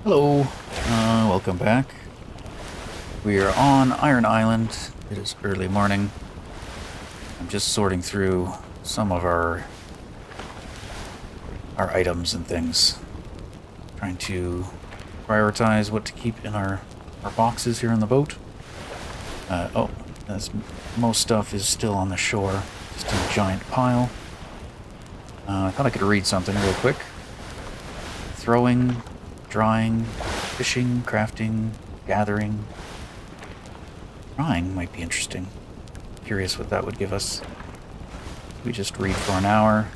Hello, welcome back. We are on Iron Island. It is early morning. I'm just sorting through some of our items and things. Trying to prioritize what to keep in our boxes here on the boat. Oh, most stuff is still on the shore, just in a giant pile. I thought I could read something real quick. Throwing, drying, fishing, crafting, gathering. Drawing might be interesting. Curious what that would give us. We just read for an hour,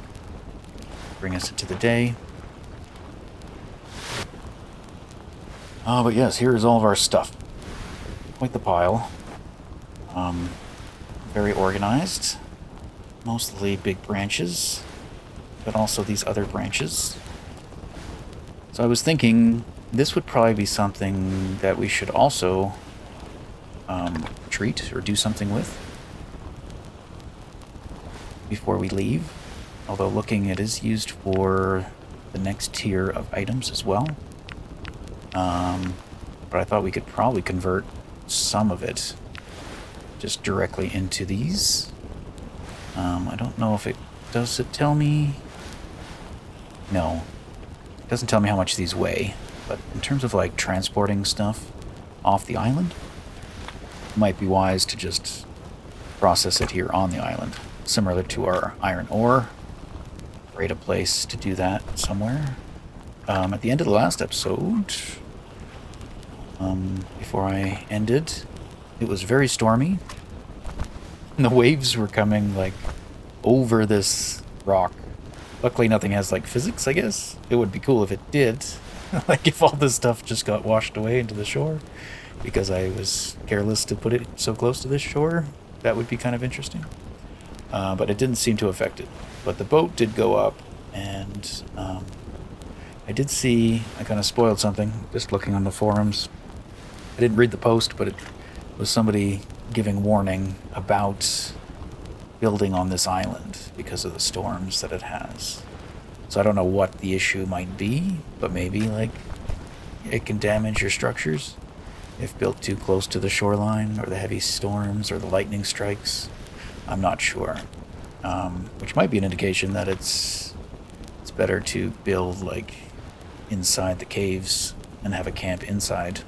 bring us into the day. But yes, here is all of our stuff. Quite the pile. Very organized. Mostly big branches, but also these other branches. So I was thinking this would probably be something that we should also treat or do something with before we leave. Although looking, it is used for the next tier of items as well. But I thought we could probably convert some of it just directly into these. I don't know if it... Does it tell me? No. It doesn't tell me how much these weigh. But in terms of like transporting stuff off the island, it might be wise to just process it here on the island. Similar to our iron ore. Create a place to do that somewhere. At the end of the last episode, before I ended, it was very stormy. And the waves were coming like over this rock. Luckily nothing has like physics, I guess. It would be cool if it did. Like if all this stuff just got washed away into the shore because I was careless to put it so close to this shore. That would be kind of interesting. But it didn't seem to affect it. But the boat did go up, and I did see, I kind of spoiled something just looking on the forums. I didn't read the post, but it was somebody giving warning about building on this island because of the storms that it has. So I don't know what the issue might be, but maybe like it can damage your structures if built too close to the shoreline, or the heavy storms, or the lightning strikes. I'm not sure. Which might be an indication that it's better to build like inside the caves and have a camp inside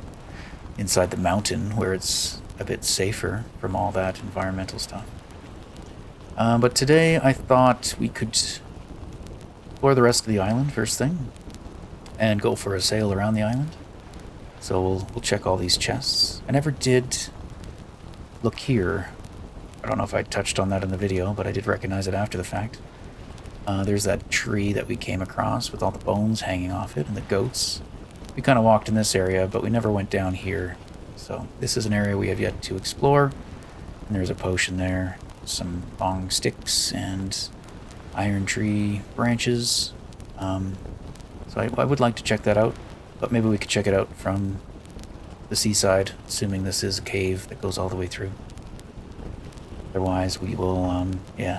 the mountain where it's a bit safer from all that environmental stuff. But today I thought we could explore the rest of the island first thing and go for a sail around the island. So we'll check all these chests. I never did look here. I don't know if I touched on that in the video, but I did recognize it after the fact. There's that tree that we came across with all the bones hanging off it and the goats. We kind of walked in this area, but we never went down here. So this is an area we have yet to explore. And there's a potion there, some long sticks and iron tree branches. So I would like to check that out, but maybe we could check it out from the seaside, assuming this is a cave that goes all the way through. Otherwise, we will,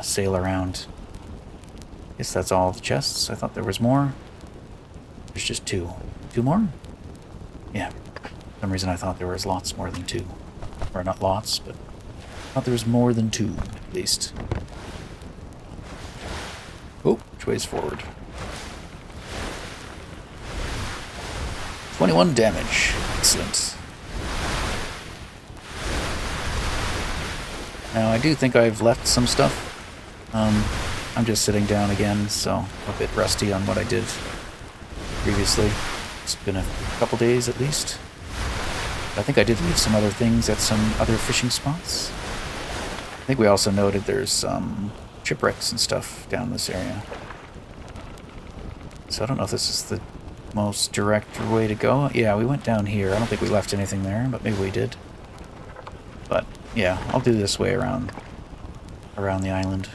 sail around. Guess that's all the chests. I thought there was more. There's just two. Two more? Yeah. For some reason I thought there was lots more than two. Or not lots, but I thought there was more than two, at least. Oh, which way's forward? 21 damage. Excellent. Now, I do think I've left some stuff. I'm just sitting down again, so a bit rusty on what I did previously. It's been a couple days at least. I think I did leave some other things at some other fishing spots. I think we also noted there's some shipwrecks and stuff down this area. So I don't know if this is the most direct way to go. Yeah, we went down here. I don't think we left anything there, but maybe we did. But yeah, I'll do this way around the island.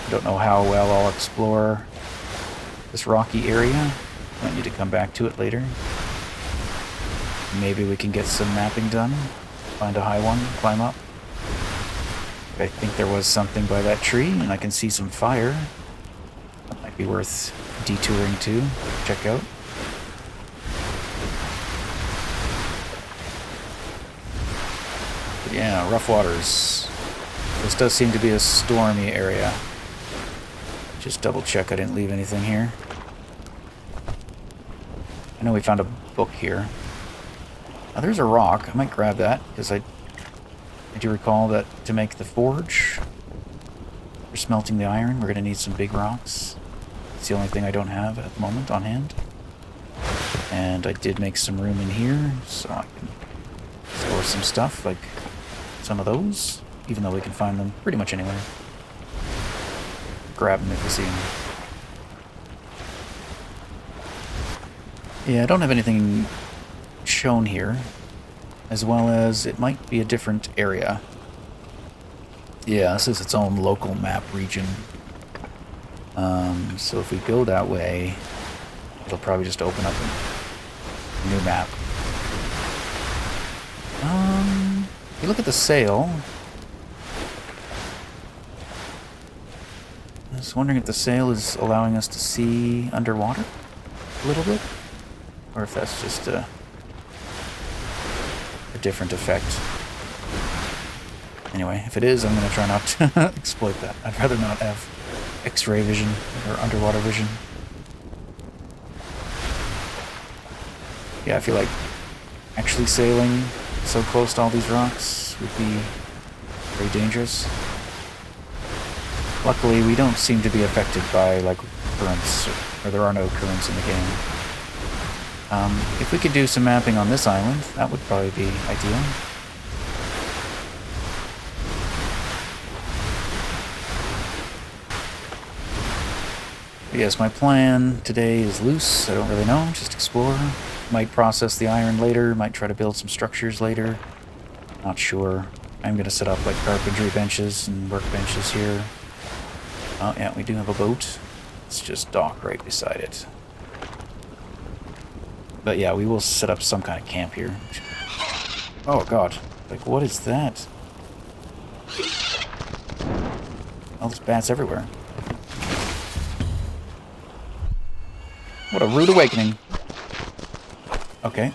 I don't know how well I'll explore this rocky area. Might need to come back to it later. Maybe we can get some mapping done. Find a high one, climb up. I think there was something by that tree, and I can see some fire. That might be worth detouring to check out. But yeah, rough waters. This does seem to be a stormy area. Just double check I didn't leave anything here. I know we found a book here. Now there's a rock. I might grab that, because I do recall that to make the forge for smelting the iron, we're going to need some big rocks. It's the only thing I don't have at the moment on hand. And I did make some room in here, so I can store some stuff, like some of those, even though we can find them pretty much anywhere. Grab them if we see them. Yeah, I don't have anything shown here, as well as it might be a different area. Yeah, this is its own local map region. So if we go that way, it'll probably just open up a new map. If you look at the sail, I was wondering if the sail is allowing us to see underwater a little bit, or if that's just a different effect. Anyway, if it is, I'm going to try not to exploit that. I'd rather not have X-ray vision or underwater vision. Yeah, I feel like actually sailing so close to all these rocks would be very dangerous. Luckily, we don't seem to be affected by, like, currents, or there are no currents in the game. If we could do some mapping on this island, that would probably be ideal. But yes, my plan today is loose. I don't really know, just explore. Might process the iron later, might try to build some structures later. Not sure. I'm going to set up, like, carpentry benches and workbenches here. Oh, yeah, we do have a boat. Let's just dock right beside it. But yeah, we will set up some kind of camp here. Oh god, like what is that? Oh, there's bats everywhere. What a rude awakening. Okay.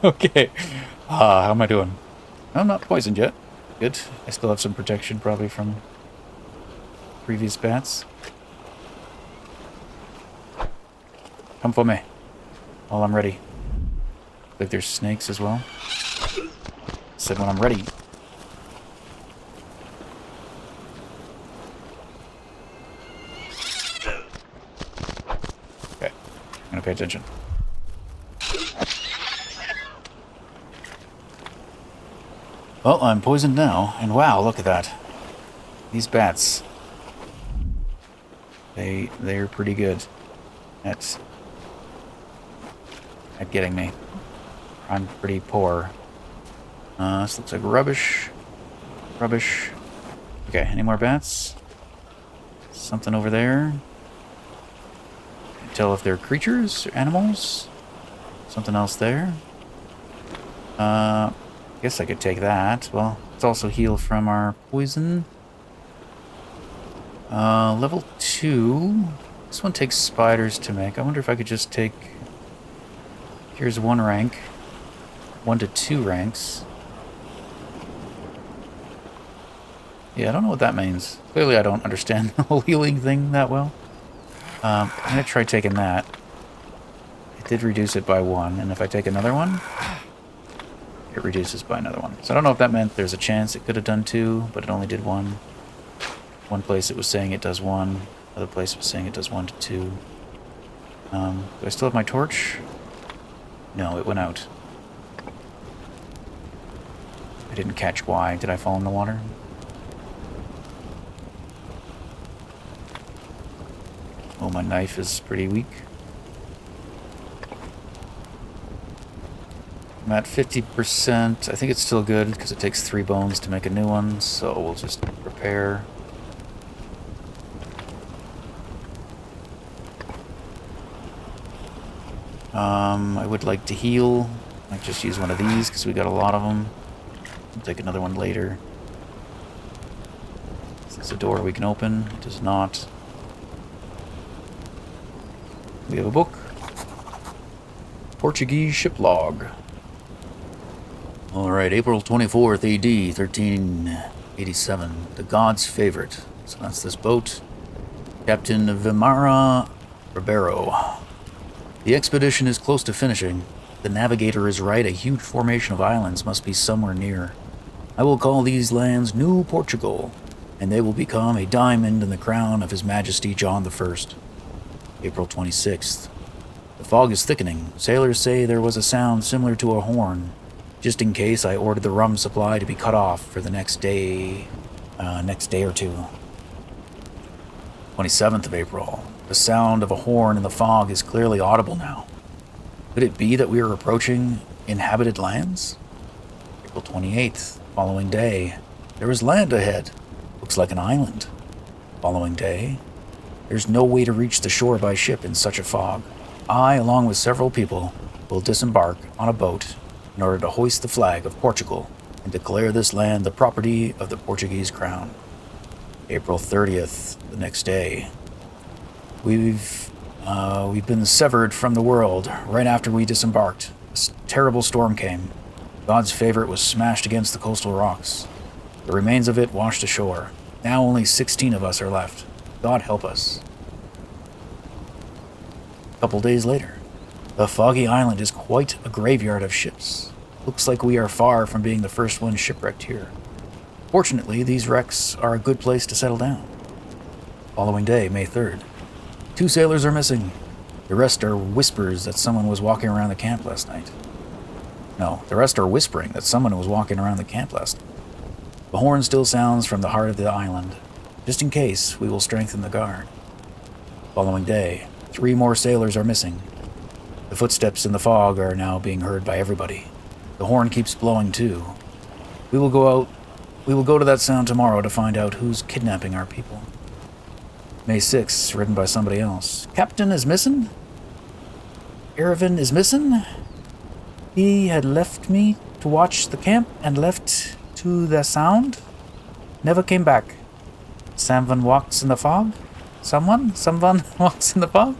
Okay. How am I doing? I'm not poisoned yet. Good. I still have some protection probably from previous bats. Come for me. While I'm ready. Like there's snakes as well. Said when I'm ready. Okay. I'm gonna pay attention. Well, I'm poisoned now, and wow, look at that. These bats. They're pretty good at getting me. I'm pretty poor. This looks like rubbish. Rubbish. Okay, any more bats? Something over there. Can't tell if they're creatures or animals. Something else there. Guess I could take that. Well, let's also heal from our poison. Level 2. This one takes spiders to make. I wonder if I could just take... Here's 1 rank. 1 to 2 ranks. Yeah, I don't know what that means. Clearly I don't understand the whole healing thing that well. I'm gonna try taking that. It did reduce it by 1, and if I take another one, it reduces by another 1. So I don't know if that meant there's a chance it could have done 2, but it only did 1. One place it was saying it does 1. Other place was saying it does 1 to 2. Do I still have my torch? No, it went out. I didn't catch why. Did I fall in the water? Oh, my knife is pretty weak. I'm at 50%. I think it's still good because it takes 3 bones to make a new one, so we'll just repair. I would like to heal. I might just use one of these because we got a lot of them. I'll take another one later. Is this a door we can open? It does not. We have a book. Portuguese ship log. Alright, April 24th, AD, 1387. The God's Favorite. So that's this boat. Captain Vimara Ribeiro. The expedition is close to finishing. The navigator is right, a huge formation of islands must be somewhere near. I will call these lands New Portugal, and they will become a diamond in the crown of His Majesty John I. April 26th. The fog is thickening. Sailors say there was a sound similar to a horn. Just in case, I ordered the rum supply to be cut off for the next day or two. 27th of April. The sound of a horn in the fog is clearly audible now. Could it be that we are approaching inhabited lands? April 28th. Following day. There is land ahead. Looks like an island. Following day. There's no way to reach the shore by ship in such a fog. I, along with several people, will disembark on a boat in order to hoist the flag of Portugal and declare this land the property of the Portuguese crown. April 30th, the next day. We've been severed from the world right after we disembarked. A terrible storm came. God's favorite was smashed against the coastal rocks. The remains of it washed ashore. Now only 16 of us are left. God help us. A couple days later. The foggy island is quite a graveyard of ships. Looks like we are far from being the first one shipwrecked here. Fortunately, these wrecks are a good place to settle down. Following day, May 3rd. 2 sailors are missing. The rest are whispers that someone was walking around the camp last night. No, the rest are whispering that someone was walking around the camp last night. The horn still sounds from the heart of the island. Just in case, we will strengthen the guard. Following day, 3 more sailors are missing. The footsteps in the fog are now being heard by everybody. The horn keeps blowing too. We will go to that sound tomorrow to find out who's kidnapping our people. May 6th, written by somebody else. Captain is missing? Erevin is missing? He had left me to watch the camp and left to the sound. Never came back. Someone walks in the fog? Someone walks in the fog?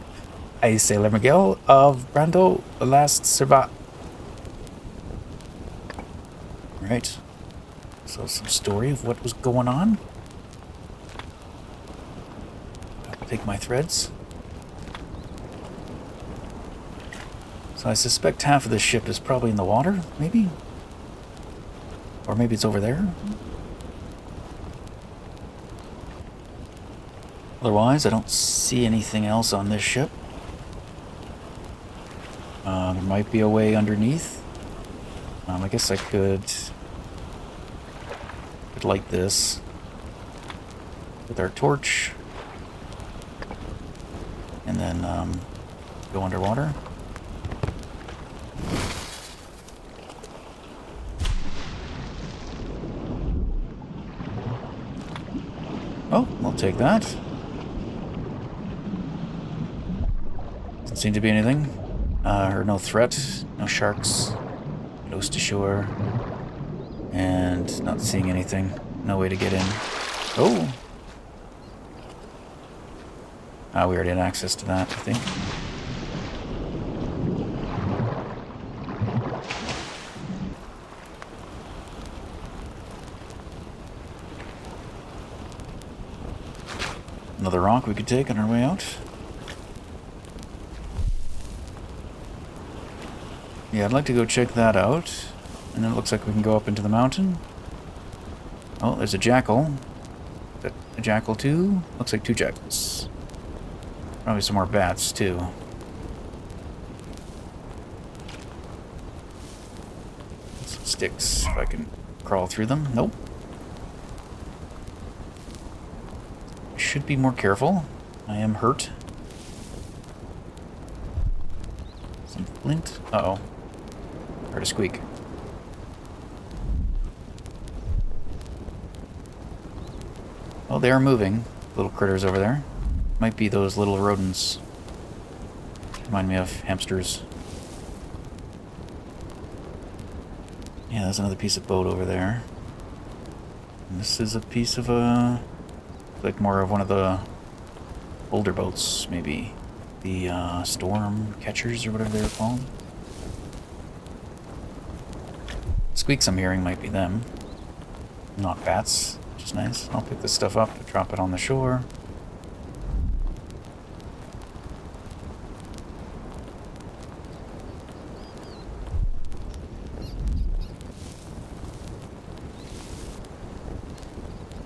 I, Sailor Miguel of Brando, the last survivor. Right. So some story of what was going on. I'll take my threads. So I suspect half of the ship is probably in the water, maybe? Or maybe it's over there? Otherwise, I don't see anything else on this ship. There might be a way underneath. I guess I could light this with our torch. And then go underwater. Oh, we'll take that. Doesn't seem to be anything. Or no threat, no sharks, nose to shore, and not seeing anything. No way to get in. Oh! We already had access to that, I think. Another rock we could take on our way out. Yeah, I'd like to go check that out. And then it looks like we can go up into the mountain. Oh, there's a jackal. Is that a jackal too? Looks like 2 jackals. Probably some more bats too. Some sticks, if I can crawl through them. Nope. Should be more careful. I am hurt. Some flint. Uh-oh. Heard a squeak. Oh, they are moving. Little critters over there. Might be those little rodents. Remind me of hamsters. Yeah, there's another piece of boat over there. And this is a piece of like more of one of the older boats, maybe. The storm catchers or whatever they're called. Squeaks I'm hearing might be them. Not bats, which is nice. I'll pick this stuff up, drop it on the shore.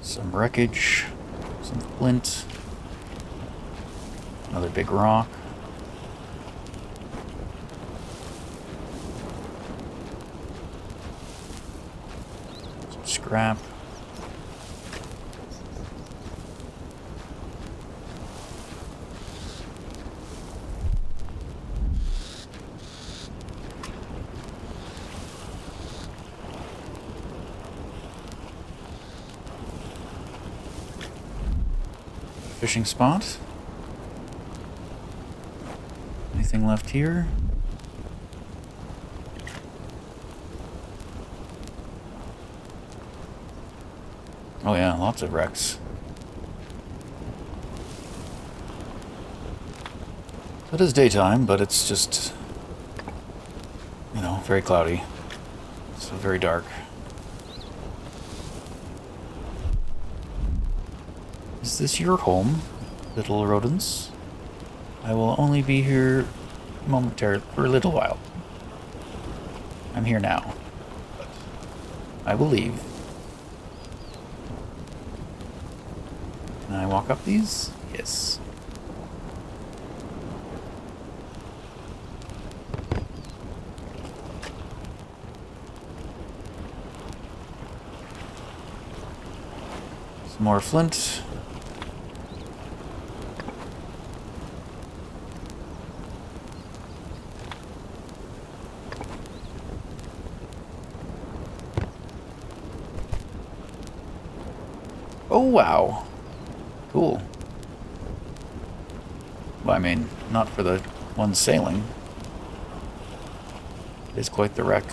Some wreckage, some flint, another big rock. Some scrap. Fishing spot. Anything left here? Oh yeah, lots of wrecks. It is daytime, but it's just, you know, very cloudy. So very dark. Is this your home, little rodents? I will only be here momentarily for a little while. I'm here now, but I will leave. Can I walk up these? Yes. Some more flint. Oh, wow. Cool. Well, I mean, not for the one sailing. It is quite the wreck.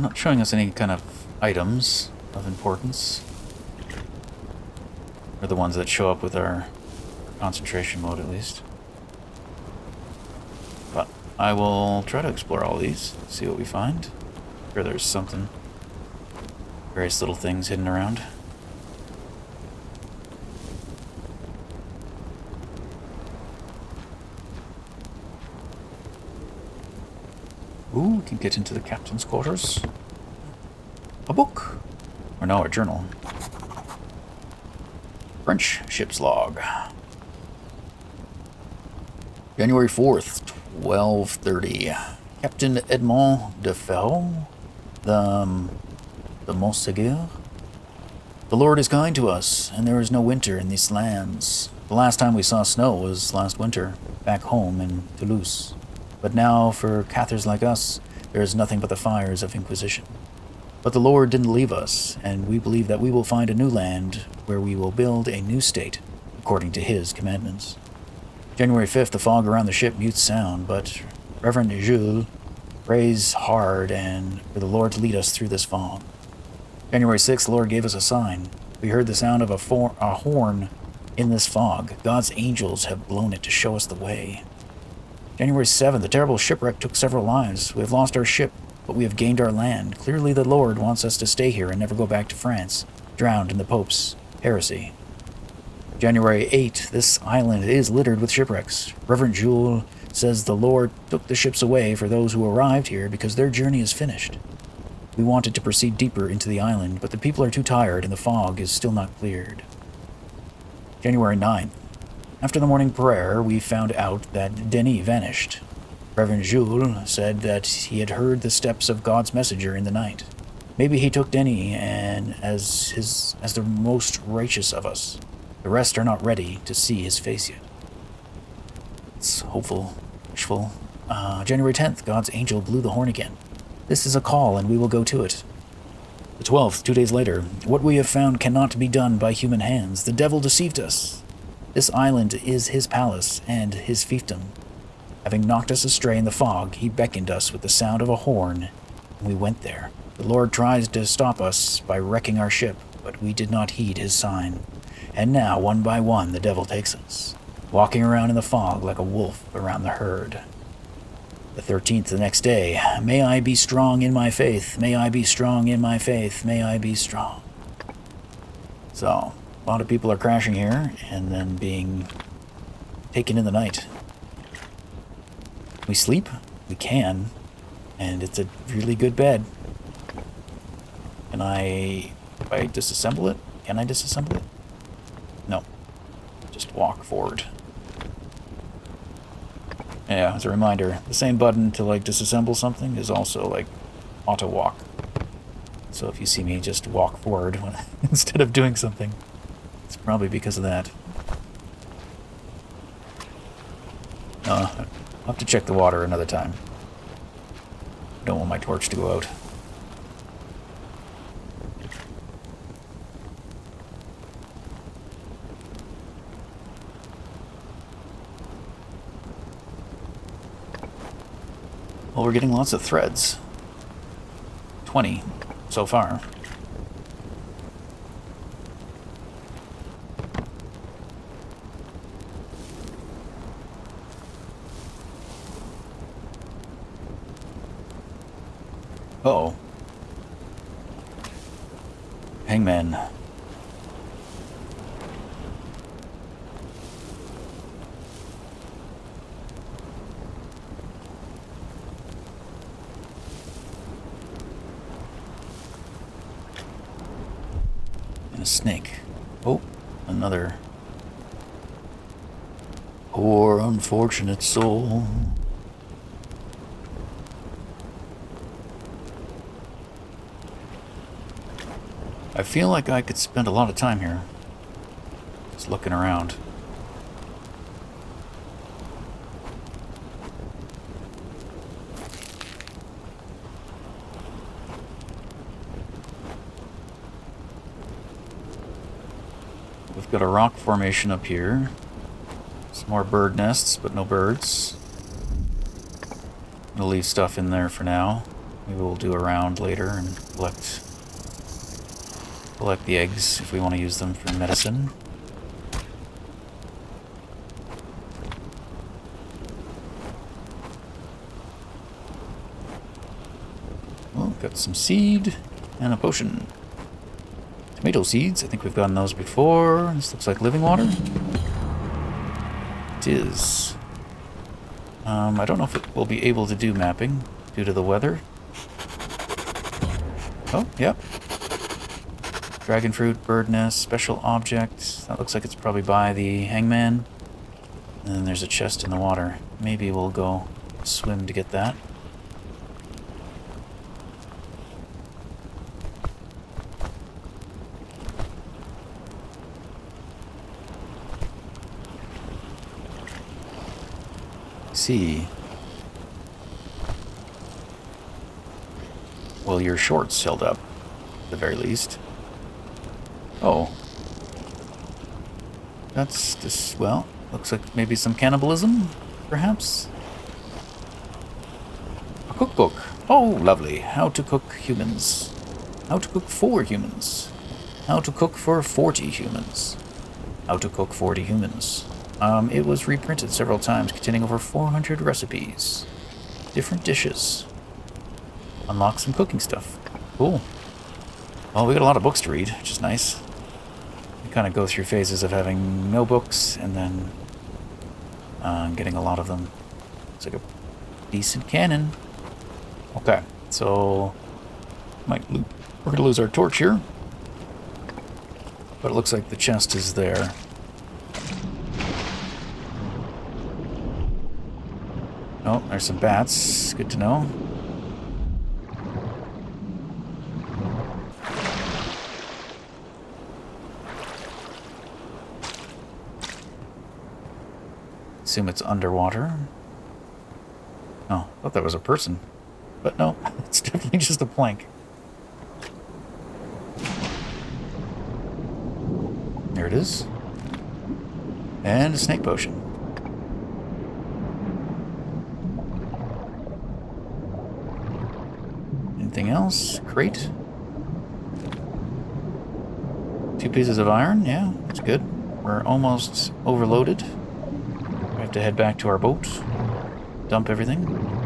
Not showing us any kind of items of importance. Or the ones that show up with our concentration mode, at least. But I will try to explore all these, see what we find. I'm sure there's something. Various little things hidden around. Ooh, we can get into the captain's quarters. A book. Or no, a journal. French ship's log. January 4th, 12:30. Captain Edmond de Fel, the Montségur. The Lord is kind to us, and there is no winter in these lands. The last time we saw snow was last winter, back home in Toulouse. But now, for Cathars like us, there is nothing but the fires of Inquisition. But the Lord didn't leave us, and we believe that we will find a new land where we will build a new state, according to His commandments. January 5th, the fog around the ship mutes sound, but Reverend Jules prays hard and for the Lord to lead us through this fog. January 6th, the Lord gave us a sign. We heard the sound of a horn in this fog. God's angels have blown it to show us the way. January 7th, the terrible shipwreck took several lives. We have lost our ship, but we have gained our land. Clearly the Lord wants us to stay here and never go back to France, drowned in the Pope's heresy. January 8th, this island is littered with shipwrecks. Reverend Jules says the Lord took the ships away for those who arrived here because their journey is finished. We wanted to proceed deeper into the island, but the people are too tired and the fog is still not cleared. January 9th. After the morning prayer, we found out that Denis vanished. Reverend Jules said that he had heard the steps of God's messenger in the night. Maybe he took Denis and as the most righteous of us. The rest are not ready to see his face yet. It's hopeful, wishful. January 10th, God's angel blew the horn again. This is a call, and we will go to it. The 12th, 2 days later. What we have found cannot be done by human hands. The devil deceived us. This island is his palace and his fiefdom. Having knocked us astray in the fog, he beckoned us with the sound of a horn, and we went there. The Lord tries to stop us by wrecking our ship, but we did not heed his sign. And now, one by one, the devil takes us, walking around in the fog like a wolf around the herd. The 13th, the next day. May I be strong in my faith. May I be strong in my faith. May I be strong. So, a lot of people are crashing here and then being taken in the night. We sleep? We can. And it's a really good bed. Can I... if I disassemble it? Can I disassemble it? No. Just walk forward. Yeah, as a reminder, the same button to, like, disassemble something is also, like, auto-walk. So if you see me just walk forward when, instead of doing something, it's probably because of that. I'll have to check the water another time. Don't want my torch to go out. Well, we're getting lots of threads. 20 so far. Uh-oh. Hangman. And a snake. Oh, another. Poor unfortunate soul. I feel like I could spend a lot of time here, just looking around. We've got a rock formation up here. Some more bird nests, but no birds. We'll leave stuff in there for now. Maybe we'll do a round later and collect the eggs if we want to use them for medicine. Oh, got some seed and a potion. Tomato seeds, I think we've gotten those before. This looks like living water. It is. I don't know if it will be able to do mapping due to the weather. Oh, yep. Dragon fruit, bird nest, special object. That looks like it's probably by the hangman. And then there's a chest in the water. Maybe we'll go swim to get that. See. Well, your shorts held up, at the very least. Oh. That's just, well, looks like maybe some cannibalism, perhaps? A cookbook. Oh, lovely. How to cook humans. How to cook for humans. How to cook for 40 humans. How to cook 40 humans. It was reprinted several times, containing over 400 recipes. Different dishes. Unlock some cooking stuff. Cool. Well, we got a lot of books to read, which is nice. We kind of go through phases of having no books, and then getting a lot of them. It's like a decent canon. Okay, so we're gonna lose our torch here. But it looks like the chest is there. Oh, there's some bats. Good to know. Assume it's underwater. Oh, I thought that was a person. But no, it's definitely just a plank. There it is. And a snake potion. Anything else? Crate. 2 pieces of iron. Yeah, that's good. We're almost overloaded. We have to head back to our boat. Dump everything.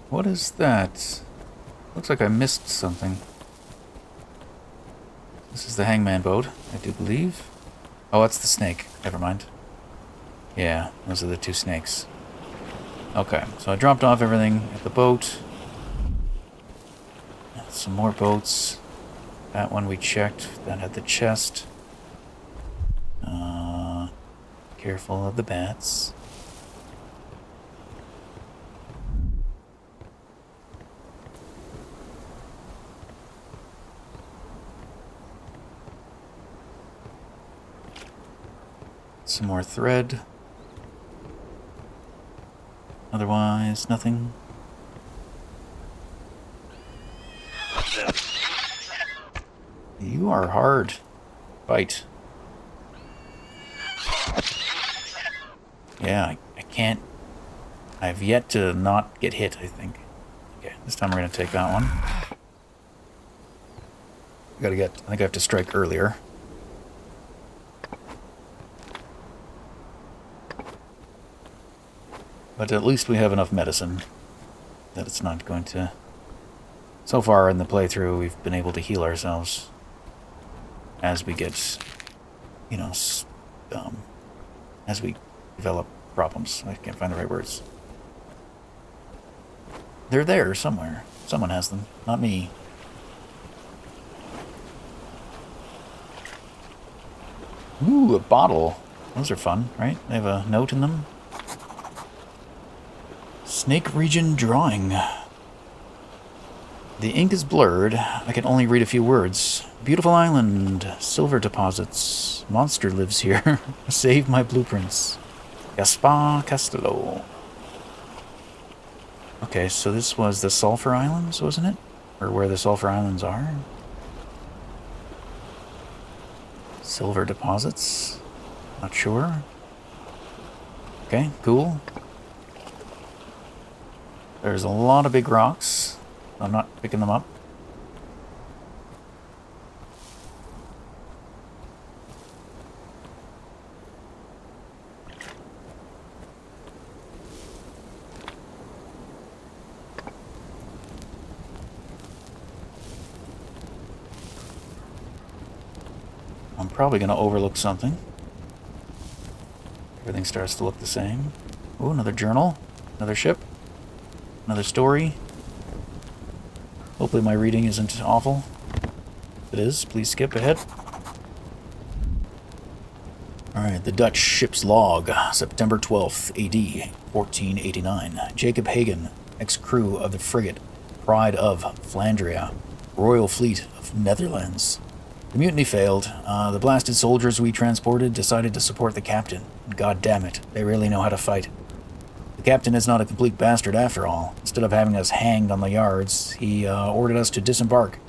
What is that? Looks like I missed something. This is the hangman boat, I do believe. Oh, that's the snake. Never mind. Yeah, those are the 2 snakes. Okay, so I dropped off everything at the boat. Some more boats. That one we checked. That had the chest. Careful of the bats. Some more thread. Otherwise, nothing. You are hard. Fight. Yeah, I can't... I've yet to not get hit, I think. Okay, this time we're going to take that one. I think I have to strike earlier. But at least we have enough medicine that it's not going to... So far in the playthrough, we've been able to heal ourselves as we get, you know, as we develop problems. I can't find the right words. They're there somewhere. Someone has them, not me. Ooh, a bottle. Those are fun, right? They have a note in them. Snake region drawing. The ink is blurred. I can only read a few words. Beautiful island. Silver deposits. Monster lives here. Save my blueprints. Gaspar Castello. Okay, so this was the Sulphur Islands, wasn't it? Or where the Sulphur Islands are? Silver deposits? Not sure. Okay, cool. There's a lot of big rocks. I'm not picking them up. I'm probably going to overlook something. Everything starts to look the same. Ooh, another journal. Another ship. Another story. Hopefully my reading isn't awful. If it is, please skip ahead. Alright, the Dutch ship's log, September 12th, AD, 1489. Jacob Hagen, ex-crew of the frigate Pride of Flandria, Royal Fleet of Netherlands. The mutiny failed. The blasted soldiers we transported decided to support the captain. God damn it, they really know how to fight. The captain is not a complete bastard after all. Instead of having us hanged on the yards, he ordered us to disembark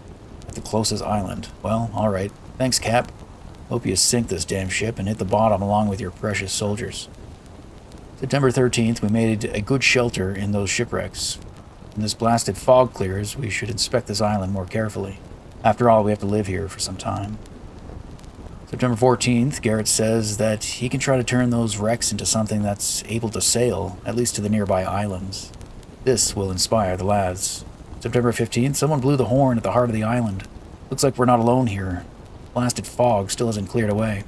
at the closest island. Well, alright. Thanks, Cap. Hope you sink this damn ship and hit the bottom along with your precious soldiers. September 13th, we made a good shelter in those shipwrecks. When this blasted fog clears, we should inspect this island more carefully. After all, we have to live here for some time. September 14th, Garrett says that he can try to turn those wrecks into something that's able to sail, at least to the nearby islands. This will inspire the lads. September 15th, someone blew the horn at the heart of the island. Looks like we're not alone here. Blasted fog still hasn't cleared away.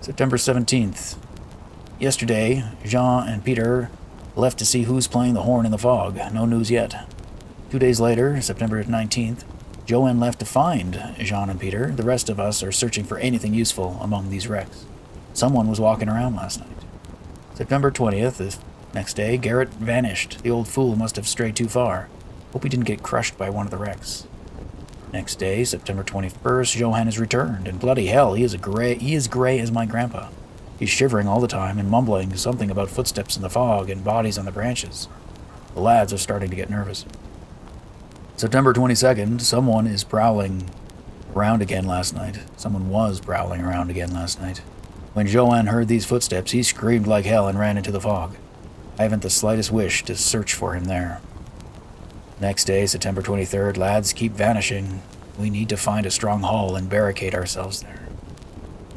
September 17th. Yesterday, Jean and Peter left to see who's playing the horn in the fog. No news yet. 2 days later, September 19th, Joanne left to find Jean and Peter. The rest of us are searching for anything useful among these wrecks. Someone was walking around last night. September 20th, the next day, Garrett vanished. The old fool must have strayed too far. Hope he didn't get crushed by one of the wrecks. Next day, September 21st, Johan has returned, and bloody hell, he is gray as my grandpa. He's shivering all the time and mumbling something about footsteps in the fog and bodies on the branches. The lads are starting to get nervous. September 22nd, someone is prowling around again last night. Someone was prowling around again last night. When Joanne heard these footsteps, he screamed like hell and ran into the fog. I haven't the slightest wish to search for him there. Next day, September 23rd, lads keep vanishing. We need to find a strong hull and barricade ourselves there.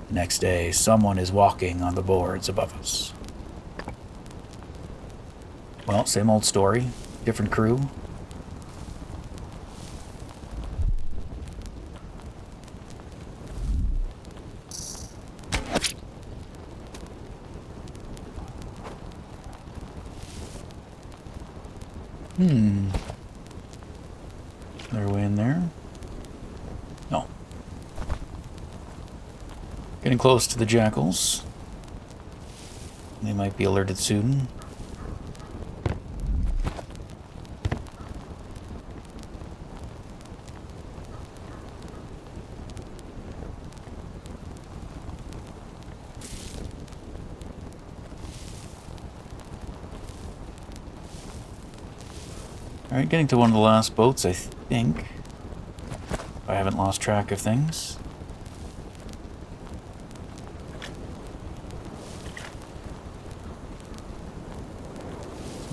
Next day, someone is walking on the boards above us. Well, same old story, different crew. Another way in there? No. Getting close to the jackals. They might be alerted soon. Alright, getting to one of the last boats, I think. If I haven't lost track of things.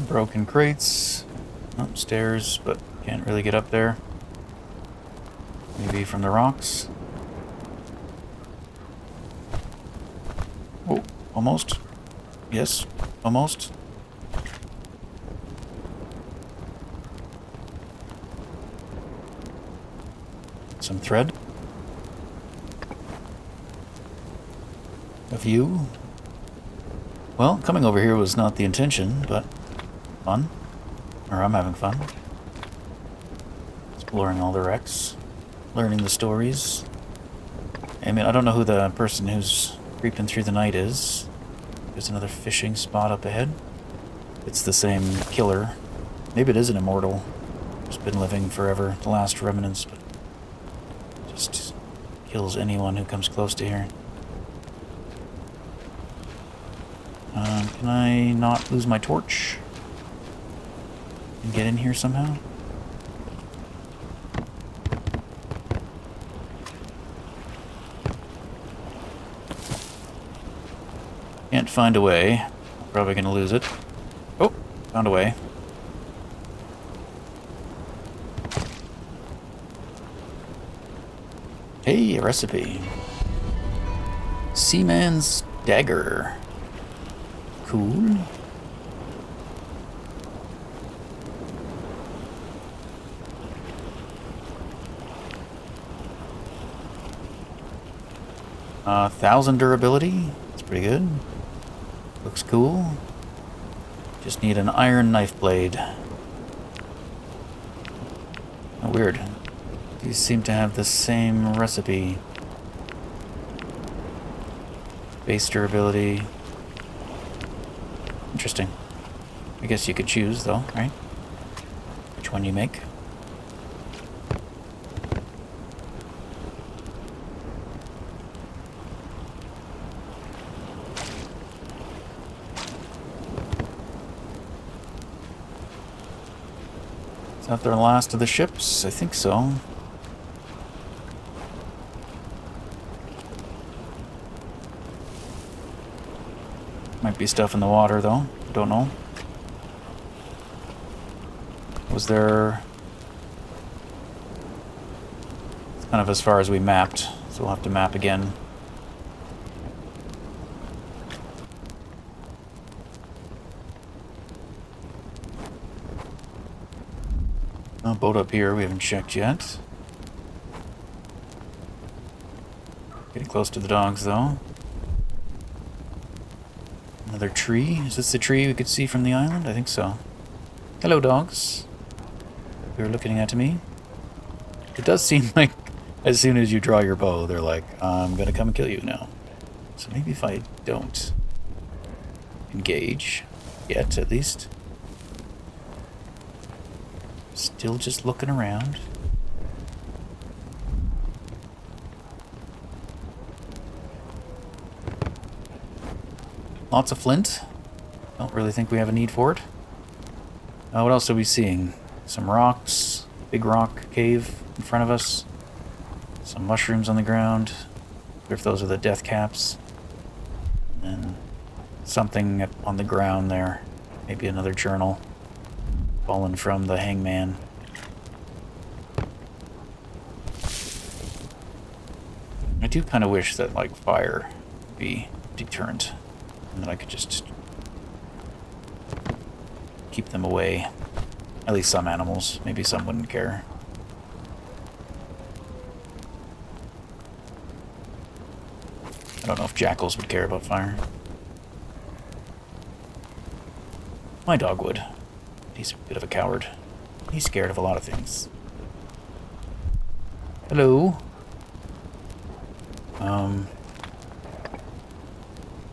Broken crates. Upstairs, but can't really get up there. Maybe from the rocks. Oh, almost. Yes, almost. Some thread. A few. Well, coming over here was not the intention, but fun. Or I'm having fun. Exploring all the wrecks. Learning the stories. I mean, I don't know who the person who's creeping through the night is. There's another fishing spot up ahead. It's the same killer. Maybe it is an immortal. Who's been living forever. The last remnants, but just kills anyone who comes close to here. Can I not lose my torch? And get in here somehow? Can't find a way. Probably gonna lose it. Oh, found a way. Hey, a recipe. Seaman's dagger. Cool. Uh, 1,000 durability. That's pretty good. Looks cool. Just need an iron knife blade. Oh, weird. These seem to have the same recipe. Base durability. Interesting. I guess you could choose, though, right? Which one you make. Is that the last of the ships? I think so. Might be stuff in the water, though. Don't know. Was there... It's kind of as far as we mapped, so we'll have to map again. Oh, boat up here, we haven't checked yet. Getting close to the dogs, though. Another tree. Is this the tree we could see from the island? I think so. Hello, dogs. You're looking at me. It does seem like as soon as you draw your bow, they're like, I'm gonna come and kill you now. So maybe if I don't engage, yet at least. Still just looking around. Lots of flint. Don't really think we have a need for it. What else are we seeing? Some rocks. Big rock cave in front of us. Some mushrooms on the ground. I wonder if those are the death caps. And something on the ground there. Maybe another journal. Fallen from the hangman. I do kind of wish that, like, fire would be deterrent. And that I could just keep them away. At least some animals. Maybe some wouldn't care. I don't know if jackals would care about fire. My dog would. He's a bit of a coward. He's scared of a lot of things. Hello.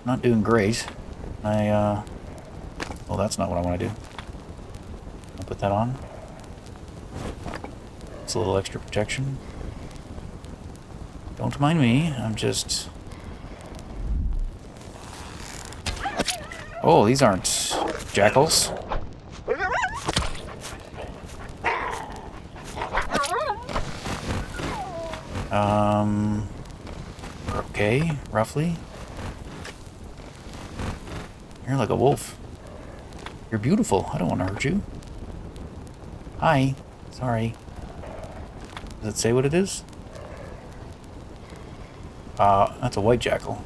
Not doing great. Well, that's not what I want to do. I'll put that on. It's a little extra protection. Don't mind me, I'm just... Oh, these aren't jackals. Okay, roughly. You're like a wolf. You're beautiful. I don't want to hurt you. Hi. Sorry. Does it say what it is? That's a white jackal.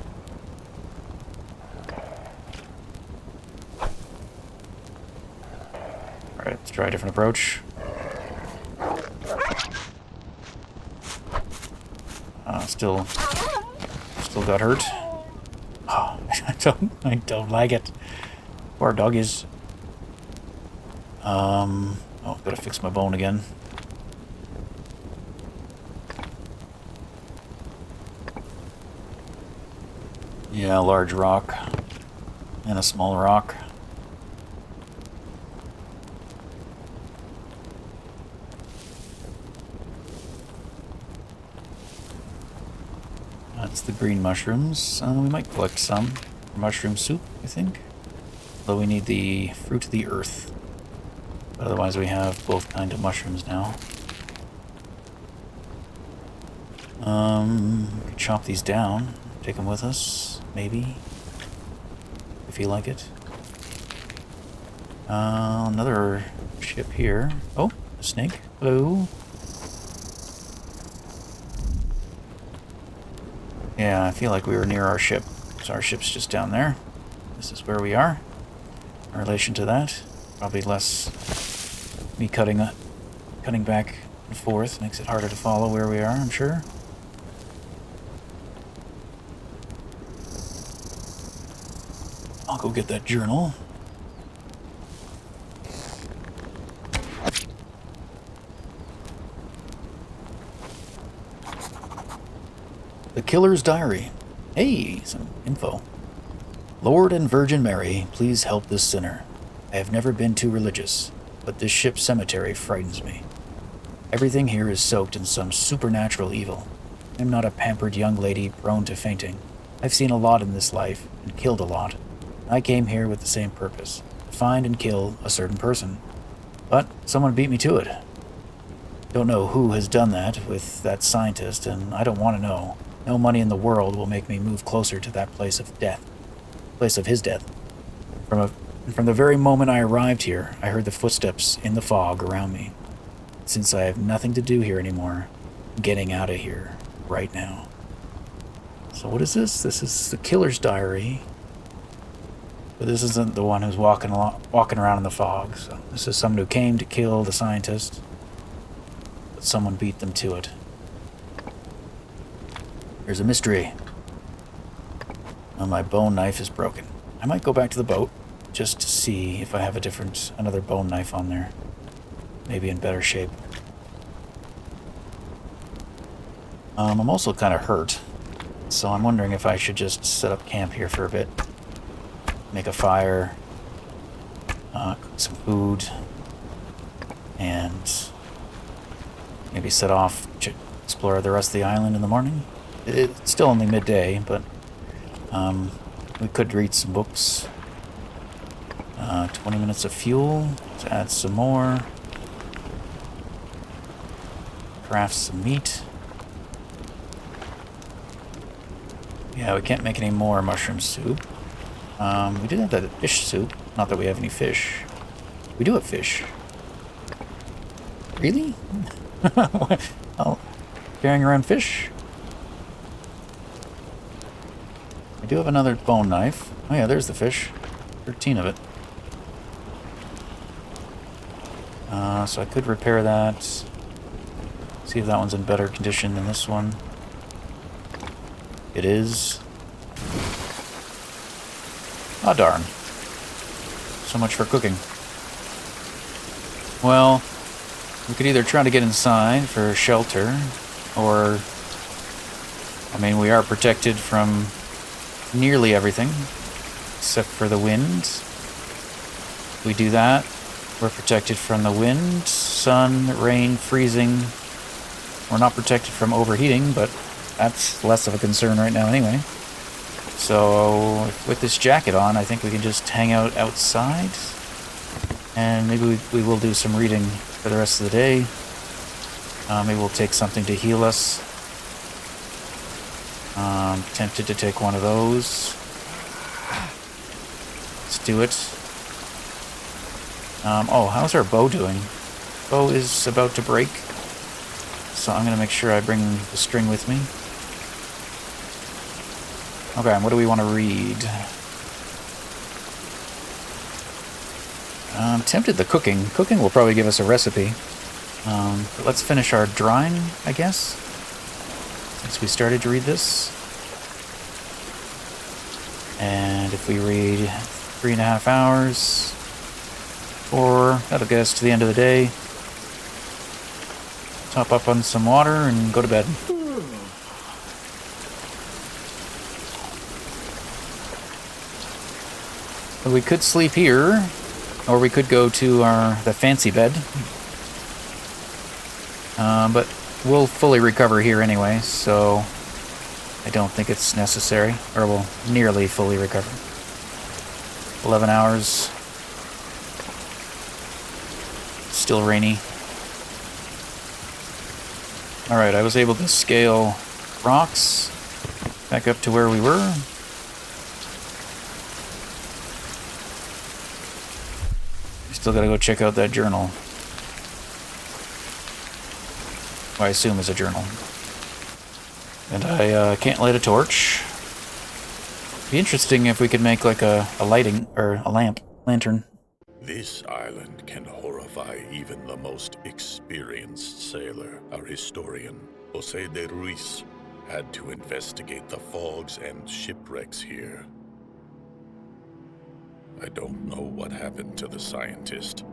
Alright, let's try a different approach. Still got hurt. Oh, I don't like it. Poor doggies. Oh, gotta fix my bone again. Yeah, a large rock. And a small rock. That's the green mushrooms. We might collect some. Mushroom soup, I think. Though we need the fruit of the earth. But otherwise we have both kinds of mushrooms now. We could chop these down. Take them with us, maybe. If you like it. Another ship here. Oh, a snake. Hello. Yeah, I feel like we were near our ship. So our ship's just down there. This is where we are. In relation to that, probably less me cutting back and forth makes it harder to follow where we are, I'm sure. I'll go get that journal. The Killer's Diary. Hey, some info. Lord and Virgin Mary, please help this sinner. I have never been too religious, but this ship's cemetery frightens me. Everything here is soaked in some supernatural evil. I'm not a pampered young lady prone to fainting. I've seen a lot in this life, and killed a lot. I came here with the same purpose, to find and kill a certain person. But someone beat me to it. Don't know who has done that with that scientist, and I don't want to know. No money in the world will make me move closer to that place of death. Place of his death. From the very moment I arrived here, I heard the footsteps in the fog around me. Since I have nothing to do here anymore, I'm getting out of here right now. So what is this? This is the Killer's Diary. But this isn't the one who's walking around in the fog. So this is someone who came to kill the scientist, but someone beat them to it. There's a mystery. Oh, my bone knife is broken. I might go back to the boat just to see if I have another bone knife on there. Maybe in better shape. I'm also kind of hurt, so I'm wondering if I should just set up camp here for a bit. Make a fire, cook some food, and maybe set off to explore the rest of the island in the morning. It's still only midday, but We could read some books. 20 minutes of fuel. Let's add some more. Craft some meat. Yeah, we can't make any more mushroom soup. We did have that fish soup. Not that we have any fish. We do have fish. Really? Oh, carrying around fish? I do have another bone knife. Oh yeah, there's the fish. 13 of it. So I could repair that. See if that one's in better condition than this one. It is. Oh darn. So much for cooking. Well, we could either try to get inside for shelter, or... I mean, we are protected from nearly everything, except for the wind. If we do that, we're protected from the wind, sun, rain, freezing. We're not protected from overheating, but that's less of a concern right now anyway. So, with this jacket on, I think we can just hang out outside. And maybe we will do some reading for the rest of the day. Maybe we'll take something to heal us. Tempted to take one of those. Let's do it. Oh, how's our bow doing? Bow is about to break. So I'm going to make sure I bring the string with me. Okay, and what do we want to read? I'm tempted the cooking. Cooking will probably give us a recipe. But let's finish our drying, I guess. Since we started to read this. And if we read 3.5 hours, or that'll get us to the end of the day. Top up on some water and go to bed. So we could sleep here, or we could go to the fancy bed. But we'll fully recover here anyway, so I don't think it's necessary, or we'll nearly fully recover. 11 hours. Still rainy. Alright, I was able to scale rocks back up to where we were. Still gotta go check out that journal. I assume is a journal. And I can't light a torch. Be interesting if we could make like a lighting, or a lantern. This island can horrify even the most experienced sailor. Our historian, Jose de Ruiz, had to investigate the fogs and shipwrecks here. I don't know what happened to the scientist,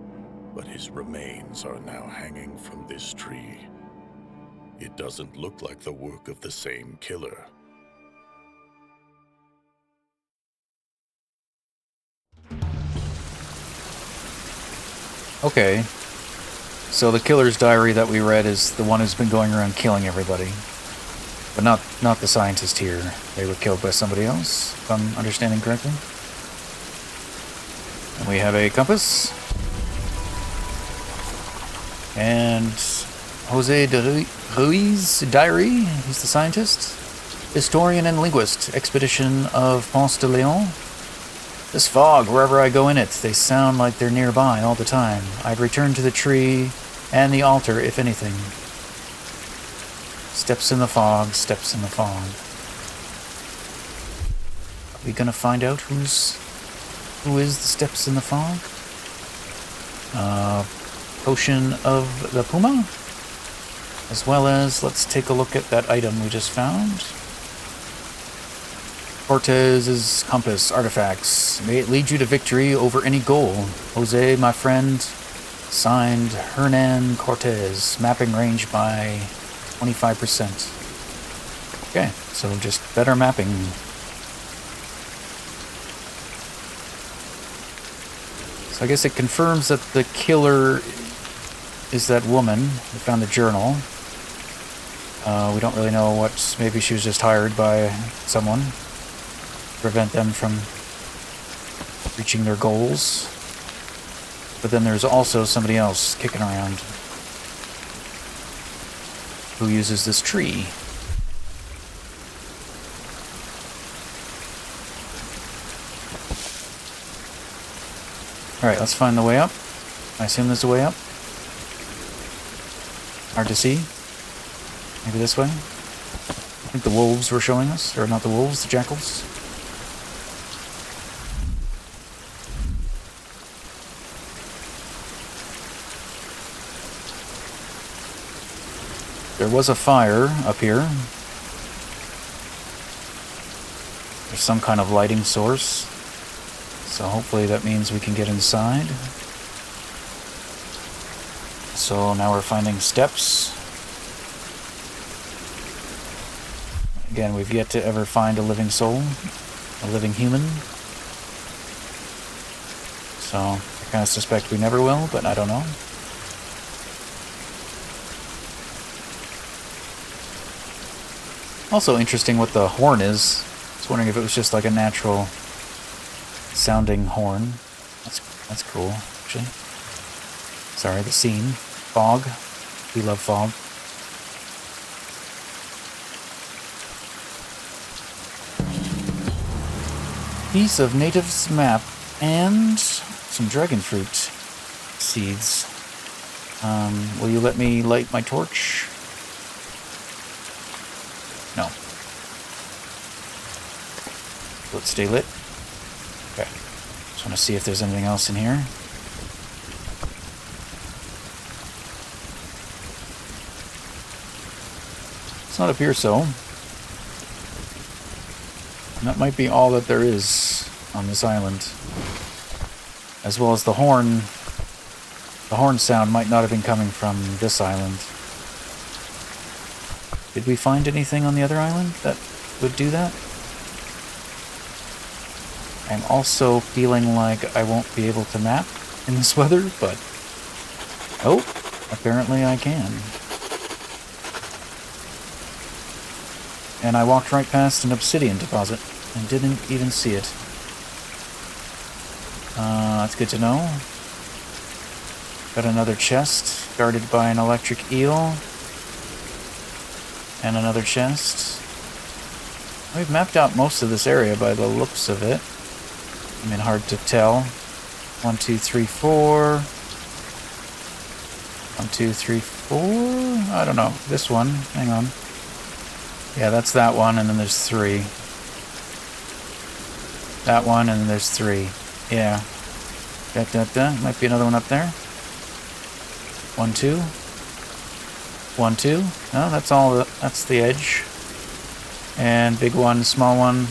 but his remains are now hanging from this tree. It doesn't look like the work of the same killer. Okay. So the killer's diary that we read is the one who's been going around killing everybody. But not the scientist here. They were killed by somebody else, if I'm understanding correctly. And we have a compass. And Jose de Ruiz diary. He's the scientist. Historian and linguist. Expedition of Ponce de Leon. This fog, wherever I go in it, they sound like they're nearby all the time. I'd return to the tree and the altar, if anything. Steps in the fog, steps in the fog. Are we gonna find out who is the steps in the fog? Potion of the Puma? As well as, let's take a look at that item we just found. Cortez's compass artifacts. May it lead you to victory over any goal. Jose, my friend. Signed, Hernan Cortez. Mapping range by 25%. Okay, so just better mapping. So I guess it confirms that the killer is that woman who found the journal. We don't really know what... Maybe she was just hired by someone. prevent them from reaching their goals. But then there's also somebody else kicking around who uses this tree. Alright, let's find the way up. I assume there's a way up. Hard to see. Maybe this way? I think the wolves were showing us. Or not the wolves, the jackals. There was a fire up here. There's some kind of lighting source. So hopefully that means we can get inside. So now we're finding steps. Again, we've yet to ever find a living soul, a living human. So I kind of suspect we never will, but I don't know. Also interesting what the horn is. I was wondering if it was just like a natural sounding horn. That's cool, actually. Sorry, the scene. Fog. We love fog. Piece of native's map and some dragon fruit seeds. Will you let me light my torch? No. Will it stay lit? Okay. Just want to see if there's anything else in here. Does not appear so. And that might be all that there is on this island. As well as the horn. The horn sound might not have been coming from this island. Did we find anything on the other island that would do that? I'm also feeling like I won't be able to map in this weather, but... oh, apparently I can. And I walked right past an obsidian deposit and didn't even see it. That's good to know. Got another chest guarded by an electric eel. And another chest. We've mapped out most of this area by the looks of it. I mean, hard to tell. 1, 2, 3, 4. 1, 2, 3, 4. I don't know. This one. Hang on. Yeah, that's that one, and then there's 3. That one, and then there's 3. Yeah. Might be another one up there. 1, 2. 1, 2. No, that's all. That's the edge. And big one, small one.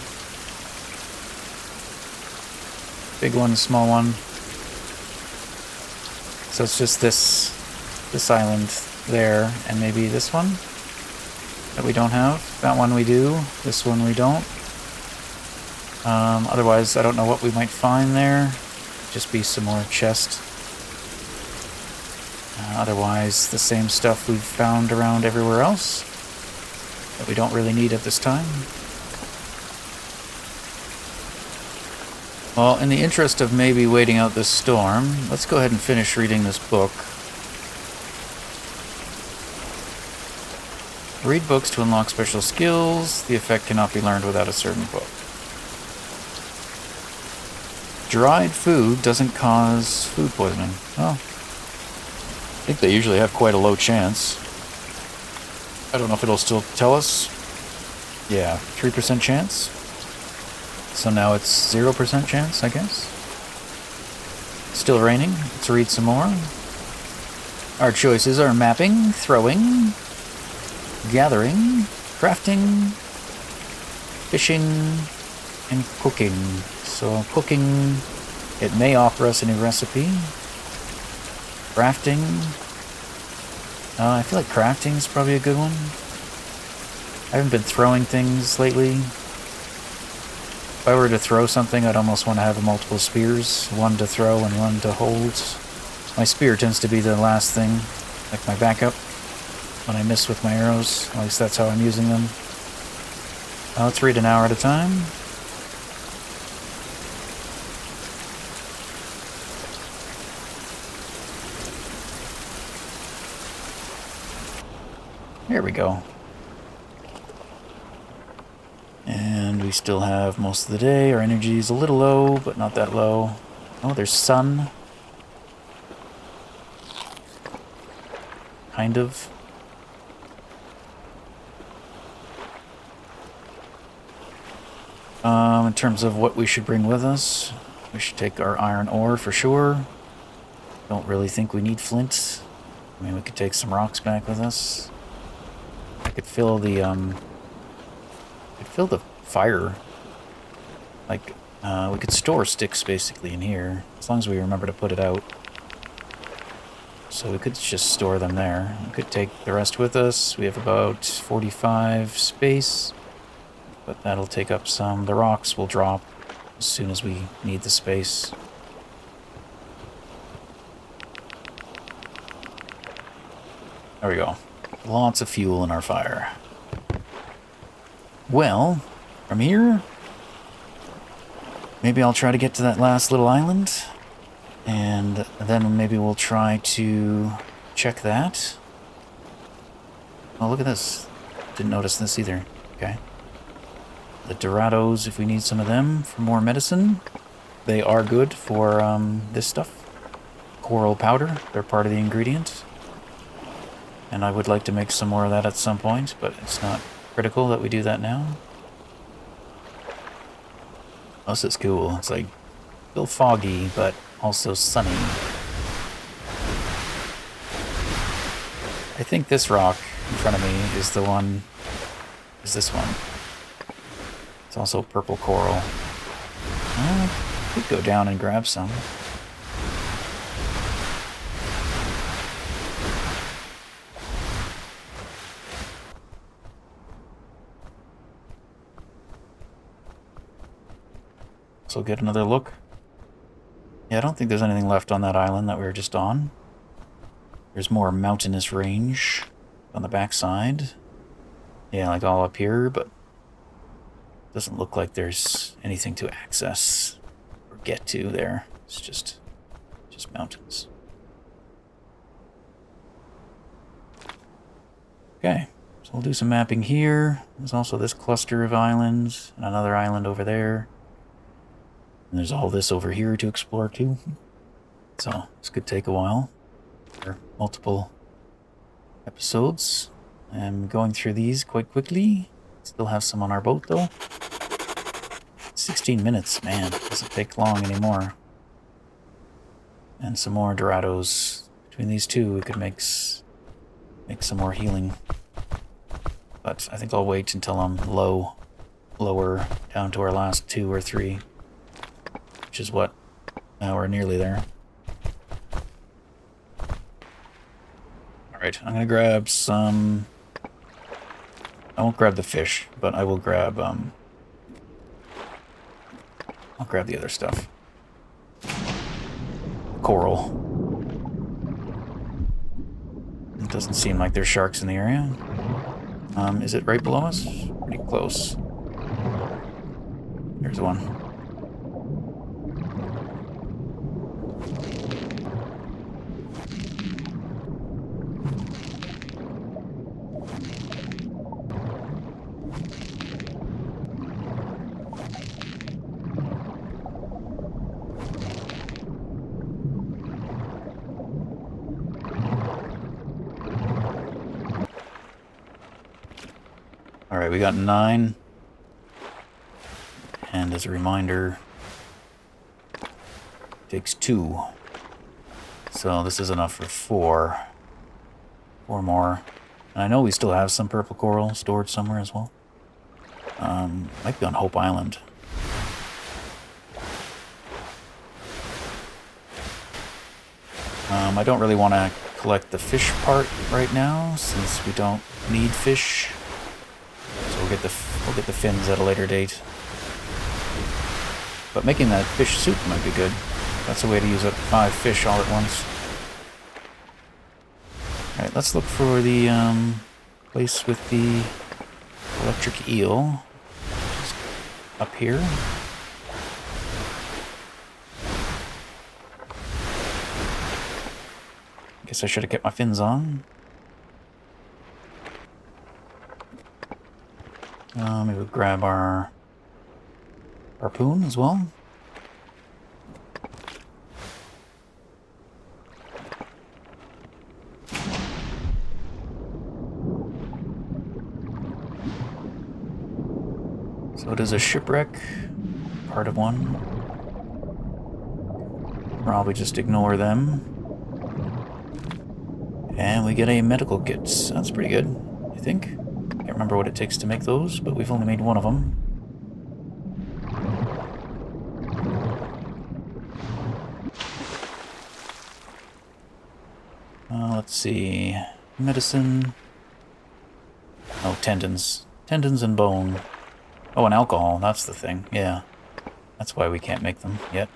Big one, small one. So it's just this island there, and maybe this one that we don't have. That one we do. This one we don't. Otherwise, I don't know what we might find there. Just be some more chest. Otherwise, the same stuff we've found around everywhere else that we don't really need at this time. Well, in the interest of maybe waiting out this storm, let's go ahead and finish reading this book. Read books to unlock special skills. The effect cannot be learned without a certain book. Dried food doesn't cause food poisoning. Oh. I think they usually have quite a low chance. I don't know if it'll still tell us. Yeah, 3% chance. So now it's 0% chance, I guess. Still raining. Let's read some more. Our choices are mapping, throwing, gathering, crafting, fishing, and cooking. So cooking, it may offer us a new recipe. Crafting. I feel like crafting is probably a good one. I haven't been throwing things lately. If I were to throw something, I'd almost want to have multiple spears. One to throw and one to hold. My spear tends to be the last thing, like my backup, when I miss with my arrows. At least that's how I'm using them. Let's read an hour at a time. There we go. And we still have most of the day. Our energy is a little low, but not that low. Oh, there's sun. Kind of. In terms of what we should bring with us, we should take our iron ore for sure. Don't really think we need flint. I mean, we could take some rocks back with us. I could fill the fire. Like, we could store sticks basically in here, as long as we remember to put it out. So we could just store them there. We could take the rest with us. We have about 45 space, but that'll take up some. The rocks will drop as soon as we need the space. There we go. Lots of fuel in our fire. Well, from here, maybe I'll try to get to that last little island, and then maybe we'll try to check that. Oh, look at this. Didn't notice this either. Okay. The Dorados, if we need some of them for more medicine. They are good for this stuff. Coral powder, they're part of the ingredient. And I would like to make some more of that at some point, but it's not critical that we do that now. Oh, this is cool. It's like still foggy, but also sunny. I think this rock in front of me is the one, is this one. It's also purple coral. I could go down and grab some. So get another look. Yeah, I don't think there's anything left on that island that we were just on. There's more mountainous range on the backside. Yeah, like all up here, but doesn't look like there's anything to access or get to there. It's just mountains. Okay, so we'll do some mapping here. There's also this cluster of islands and another island over there. And there's all this over here to explore too. So this could take a while. For multiple episodes. I'm going through these quite quickly. Still have some on our boat though. 16 minutes, man. Doesn't take long anymore. And some more Dorados. Between these two we could make some more healing. But I think I'll wait until I'm lower down to our last 2 or 3. Which is what? Now we're nearly there. Alright, I'm gonna grab some... I won't grab the fish, but I will grab, I'll grab the other stuff. Coral. It doesn't seem like there's sharks in the area. Is it right below us? Pretty close. There's one. Alright, we got 9. And as a reminder, it takes 2. So this is enough for 4. 4 more. And I know we still have some purple coral stored somewhere as well. Might be on Hope Island. I don't really want to collect the fish part right now, since we don't need fish. So we'll get the fins at a later date. But making that fish soup might be good. That's a way to use up 5 fish all at once. Alright, let's look for the place with the electric eel. Just up here. Guess I should have kept my fins on. Maybe we'll grab our harpoon as well. So it is a shipwreck, part of one. Probably just ignore them. And we get a medical kit. That's pretty good, I think. Can't remember what it takes to make those, but we've only made one of them. Let's see. Medicine. Oh, tendons. Tendons and bone. Oh, and alcohol. That's the thing. Yeah. That's why we can't make them yet.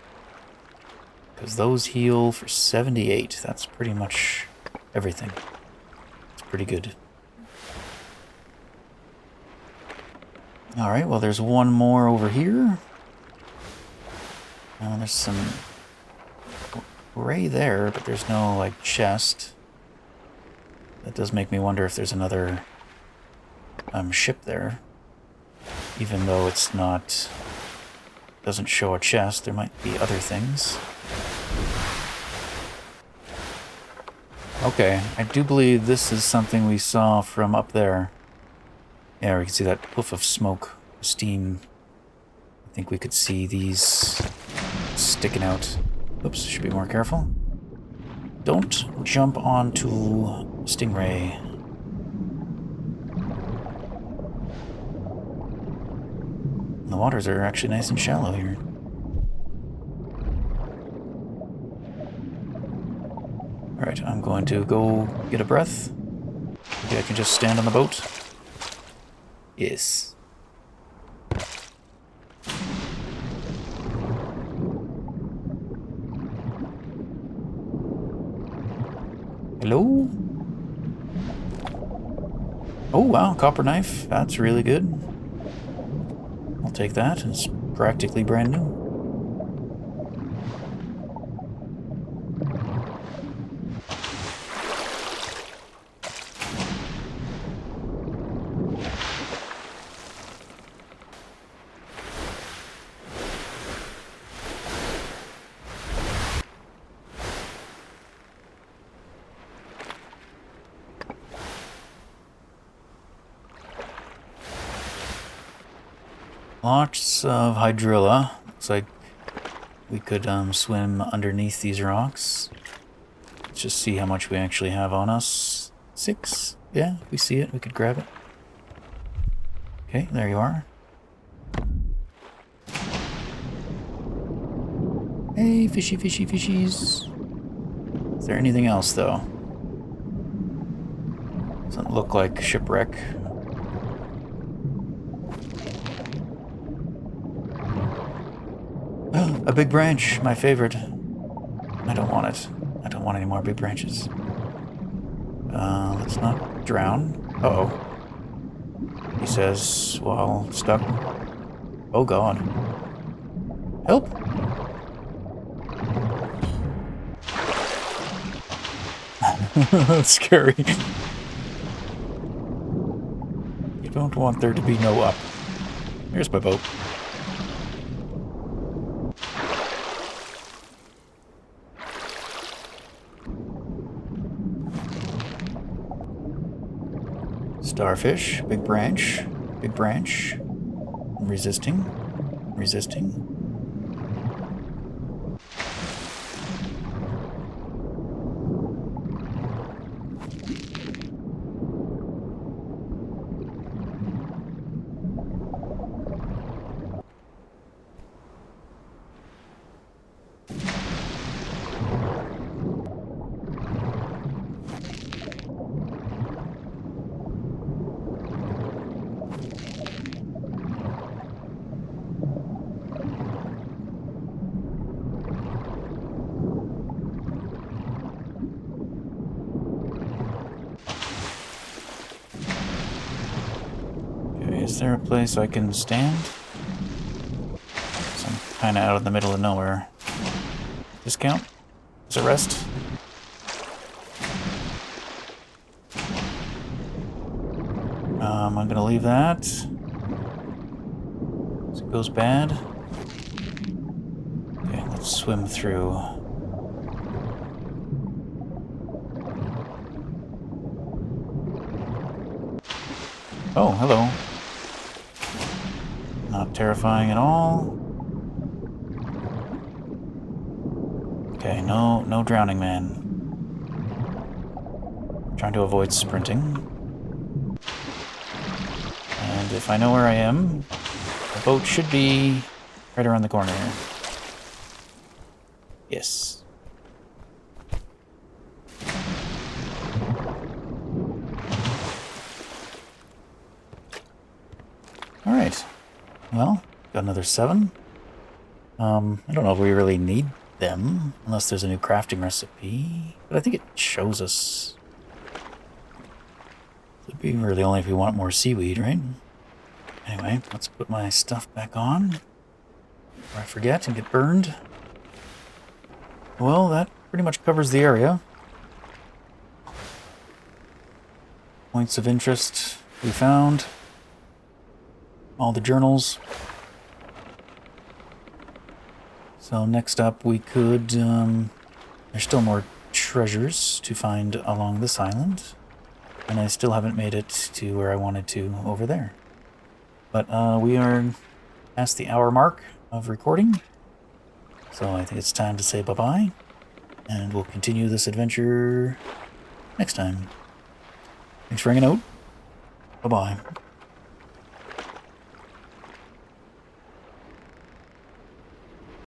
Because those heal for 78. That's pretty much everything. It's pretty good. Alright, well there's one more over here. There's some gray there, but there's no, like, chest. That does make me wonder if there's another ship there. Even though it's not... doesn't show a chest, there might be other things. Okay, I do believe this is something we saw from up there. Yeah, we can see that puff of smoke, steam. I think we could see these sticking out. Oops, should be more careful. Don't jump onto Stingray. The waters are actually nice and shallow here. Alright, I'm going to go get a breath. Maybe I can just stand on the boat. Yes. Hello? Oh wow, copper knife. That's really good. I'll take that. It's practically brand new. Lots of hydrilla. Looks like we could swim underneath these rocks. Let's just see how much we actually have on us. 6? Yeah, if we see it, we could grab it. Okay, there you are. Hey, fishy, fishy, fishies. Is there anything else, though? Doesn't look like shipwreck. A big branch, my favorite. I don't want it. I don't want any more big branches. Let's not drown. Uh-oh. He says, while stuck. Oh god. Help! That's scary. You don't want there to be no up. Here's my boat. Starfish, big branch, resisting, resisting. Is there a place I can stand? So I'm kind of out in the middle of nowhere. Discount? Does it rest? I'm gonna leave that. goes bad. Okay, let's swim through. Oh, hello. Not terrifying at all. Okay, no drowning man. Trying to avoid sprinting. And if I know where I am, the boat should be right around the corner here. Yes. Alright. Well, got another 7. I don't know if we really need them, unless there's a new crafting recipe. But I think it shows us. It'd be really only if we want more seaweed, right? Anyway, let's put my stuff back on before I forget and get burned. Well, that pretty much covers the area. Points of interest we found. All the journals. So next up we could, there's still more treasures to find along this island. And I still haven't made it to where I wanted to over there. But we are past the hour mark of recording. So I think it's time to say bye-bye. And we'll continue this adventure next time. Thanks for hanging out. Bye-bye.